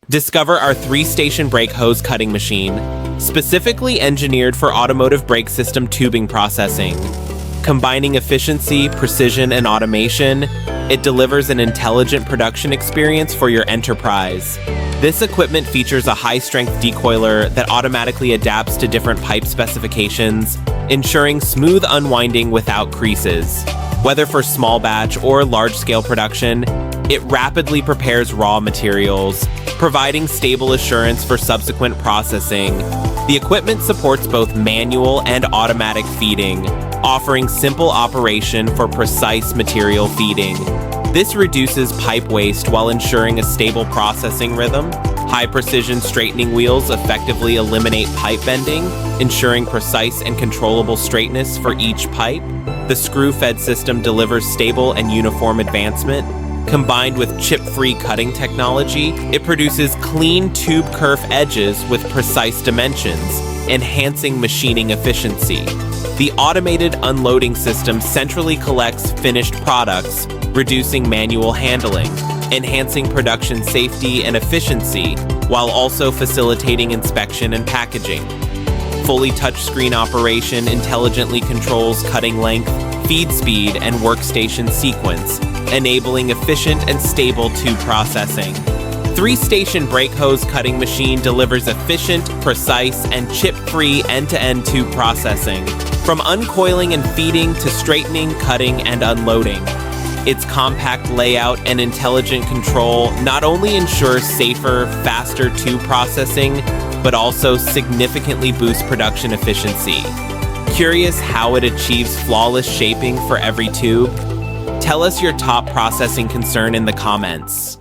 Discover our 3-station brake hose cutting machine, specifically engineered for automotive brake system tubing processing. Combining efficiency, precision, and automation, it delivers an intelligent production experience for your enterprise. This equipment features a high-strength decoiler that automatically adapts to different pipe specifications, ensuring smooth unwinding without creases. Whether for small batch or large-scale production, it rapidly prepares raw materials, providing stable assurance for subsequent processing. The equipment supports both manual and automatic feeding, offering simple operation for precise material feeding. This reduces pipe waste while ensuring a stable processing rhythm. High-precision straightening wheels effectively eliminate pipe bending, ensuring precise and controllable straightness for each pipe. The screw-fed system delivers stable and uniform advancement. Combined with chip-free cutting technology, it produces clean tube kerf edges with precise dimensions, enhancing machining efficiency. The automated unloading system centrally collects finished products, reducing manual handling, enhancing production safety and efficiency, while also facilitating inspection and packaging. Fully touchscreen operation intelligently controls cutting length, feed speed, and workstation sequence, enabling efficient and stable tube processing. 3-station brake hose cutting machine delivers efficient, precise, and chip-free end-to-end tube processing, from uncoiling and feeding to straightening, cutting, and unloading. Its compact layout and intelligent control not only ensure safer, faster tube processing, but also significantly boost production efficiency. Curious how it achieves flawless shaping for every tube? Tell us your top processing concern in the comments.